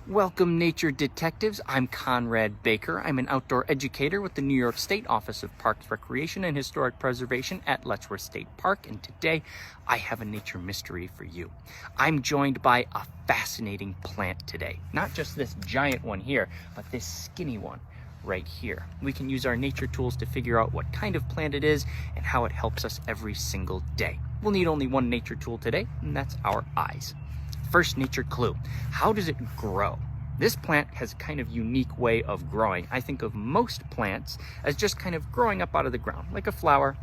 Welcome, nature detectives. I'm Conrad Baker. I'm an outdoor educator with the New York State Office of Parks, Recreation, and Historic Preservation at Letchworth State Park, and today I have a nature mystery for you. I'm joined by a fascinating plant today. Not just this giant one here, but this skinny one right here. We can use our nature tools to figure out what kind of plant it is and how it helps us every single day. We'll need only one nature tool today, and that's our eyes. First nature clue, how does it grow? This plant has a kind of unique way of growing. I think of most plants as just kind of growing up out of the ground, like a flower,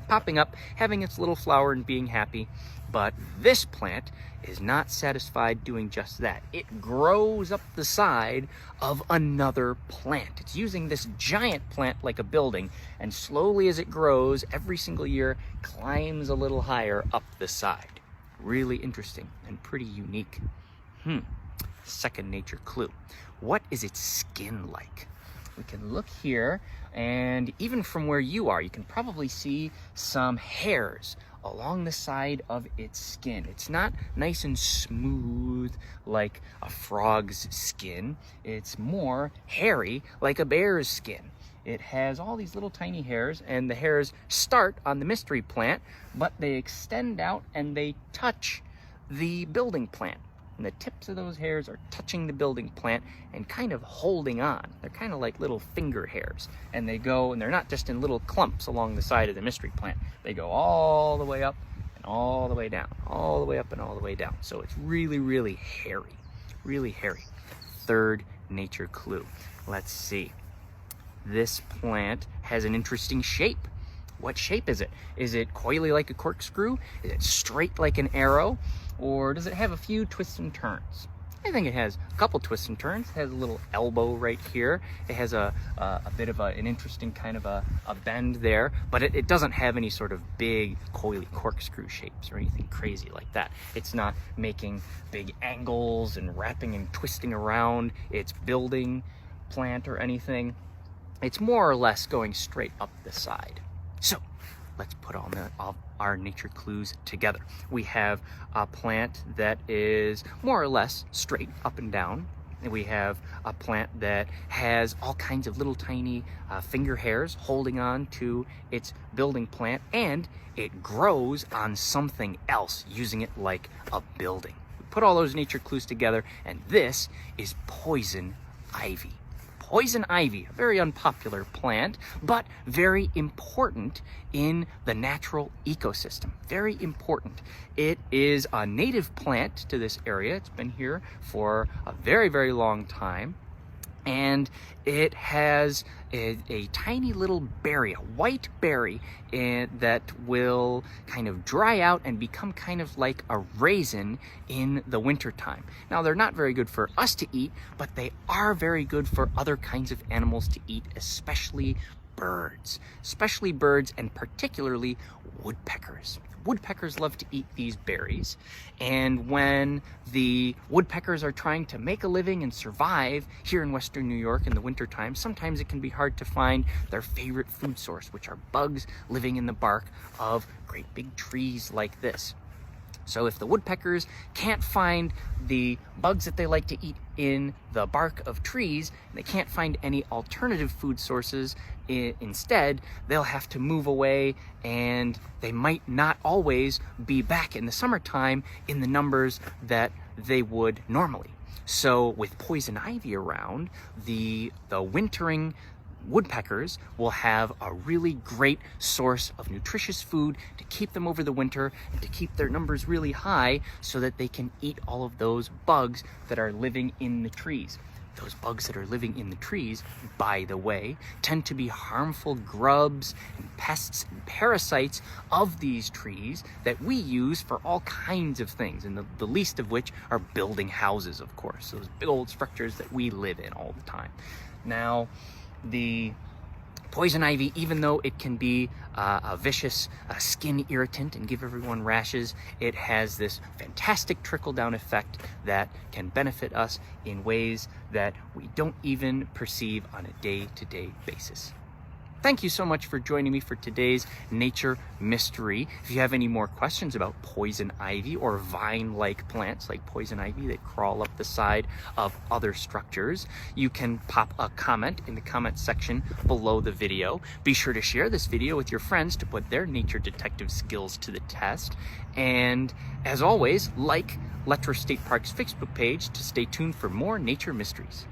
popping up, having its little flower and being happy. But this plant is not satisfied doing just that. It grows up the side of another plant. It's using this giant plant like a building, and slowly as it grows, every single year, climbs a little higher up the side. Really interesting and pretty unique. Second nature clue. What is its skin like? We can look here, and even from where you are, you can probably see some hairs along the side of its skin. It's not nice and smooth like a frog's skin. It's more hairy like a bear's skin. It has all these little tiny hairs, and the hairs start on the mystery plant, but they extend out and they touch the building plant. And the tips of those hairs are touching the building plant and kind of holding on. They're kind of like little finger hairs. And they go, and they're not just in little clumps along the side of the mystery plant. They go all the way up and all the way down, all the way up and all the way down. So it's really, really hairy, really hairy. Third nature clue. Let's see. This plant has an interesting shape. What shape is it? Is it coily like a corkscrew? Is it straight like an arrow? Or does it have a few twists and turns? I think it has a couple twists and turns. It has a little elbow right here. It has a bit of an interesting kind of a bend there, but it doesn't have any sort of big coily corkscrew shapes or anything crazy like that. It's not making big angles and wrapping and twisting around its building plant or anything. It's more or less going straight up the side. So let's put all our nature clues together. We have a plant that is more or less straight up and down. And we have a plant that has all kinds of little tiny finger hairs holding on to its building plant, and it grows on something else, using it like a building. We put all those nature clues together, and this is poison ivy. Poison ivy, a very unpopular plant, but very important in the natural ecosystem. Very important. It is a native plant to this area. It's been here for a very, very long time. And it has a tiny little berry, a white berry, that will kind of dry out and become kind of like a raisin in the wintertime. Now, they're not very good for us to eat, but they are very good for other kinds of animals to eat, especially birds. Especially birds, and particularly woodpeckers. Woodpeckers love to eat these berries, and when the woodpeckers are trying to make a living and survive here in Western New York in the wintertime, sometimes it can be hard to find their favorite food source, which are bugs living in the bark of great big trees like this. So if the woodpeckers can't find the bugs that they like to eat in the bark of trees, and they can't find any alternative food sources instead, they'll have to move away, and they might not always be back in the summertime in the numbers that they would normally. So with poison ivy around, the wintering woodpeckers will have a really great source of nutritious food to keep them over the winter and to keep their numbers really high so that they can eat all of those bugs that are living in the trees. Those bugs that are living in the trees, by the way, tend to be harmful grubs and pests and parasites of these trees that we use for all kinds of things, and the least of which are building houses, of course, those big old structures that we live in all the time. Now, the poison ivy, even though it can be a vicious skin irritant and give everyone rashes, it has this fantastic trickle-down effect that can benefit us in ways that we don't even perceive on a day-to-day basis. thank you so much for joining me for today's nature mystery. If you have any more questions about poison ivy or vine-like plants like poison ivy that crawl up the side of other structures, you can pop a comment in the comment section below the video. Be sure to share this video with your friends to put their nature detective skills to the test. And as always, like Letchworth State Park's Facebook page to stay tuned for more nature mysteries.